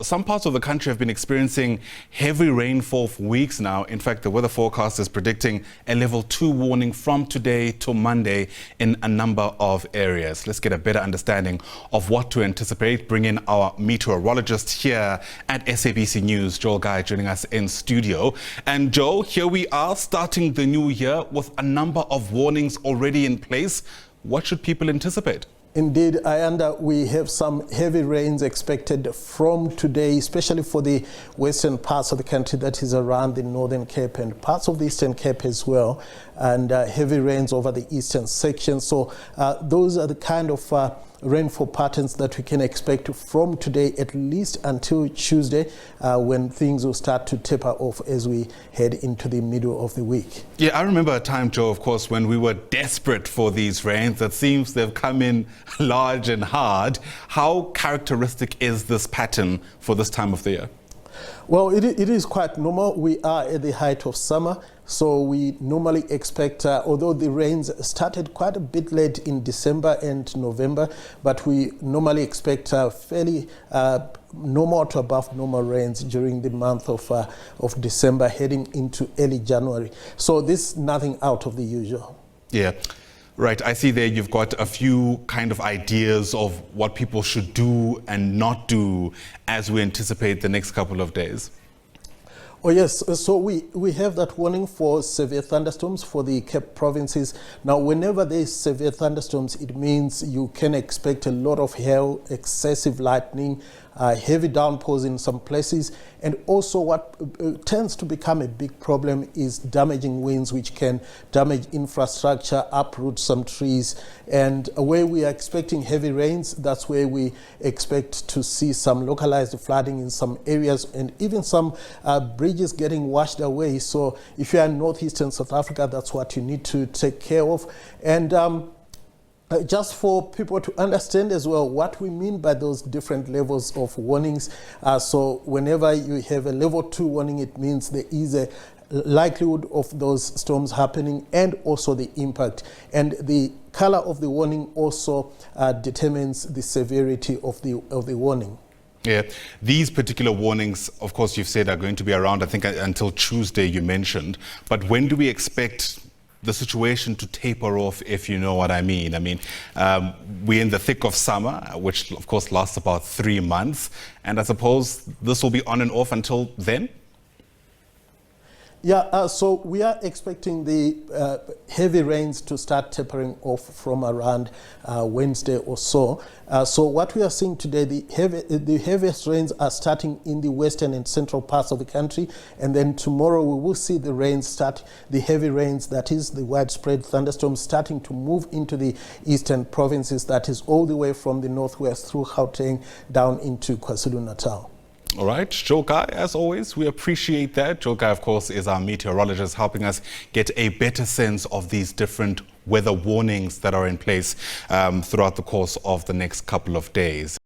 Some parts of the country have been experiencing heavy rainfall for weeks now. In fact, the weather forecast is predicting a level 2 warning from today to Monday in a number of areas. Let's get a better understanding of what to anticipate. Bring in our meteorologist here at SABC News, Joel Guy, joining us in studio. And Joel, here we are starting the new year with a number of warnings already in place. What should people anticipate? Indeed, we have some heavy rains expected from today, especially for the western parts of the country, that is around the Northern Cape and parts of the Eastern Cape as well, and heavy rains over the eastern section. So those are the kind of rainfall patterns that we can expect from today at least until Tuesday, when things will start to taper off as we head into the middle of the week. Yeah, I remember a time, Joe, of course, when we were desperate for these rains. It seems they've come in large and hard. How characteristic is this pattern for this time of the year? Well, it is quite normal. We are at the height of summer, so we normally expect, although the rains started quite a bit late in December and November, but we normally expect fairly normal to above normal rains during the month of December, heading into early January. So this is nothing out of the usual. Yeah. Right, I see there you've got a few kind of ideas of what people should do and not do as we anticipate the next couple of days. Oh yes, so we have that warning for severe thunderstorms for the Cape provinces. Now, whenever there's severe thunderstorms, it means you can expect a lot of hail, excessive lightning, heavy downpours in some places, and also what tends to become a big problem is damaging winds, which can damage infrastructure, uproot some trees. And where we are expecting heavy rains, that's where we expect to see some localized flooding in some areas, and even some bridges getting washed away. So if you are in northeastern South Africa, that's what you need to take care of. And just for people to understand as well what we mean by those different levels of warnings. So whenever you have a level 2 warning, it means there is a likelihood of those storms happening and also the impact. And the color of the warning also determines the severity of the warning. Yeah, these particular warnings, of course, you've said are going to be around, I think, until Tuesday, you mentioned. But when do we expect the situation to taper off, if you know what I mean? I mean, we're in the thick of summer, which of course lasts about 3 months. And I suppose this will be on and off until then? Yeah, so we are expecting the heavy rains to start tapering off from around Wednesday or so. So what we are seeing today, the heaviest rains are starting in the western and central parts of the country, and then tomorrow we will see the rains start, the heavy rains, that is the widespread thunderstorms, starting to move into the eastern provinces, that is all the way from the northwest through Gauteng down into KwaZulu-Natal. All right, Joel Guy, as always, we appreciate that. Joel Guy, of course, is our meteorologist, helping us get a better sense of these different weather warnings that are in place throughout the course of the next couple of days.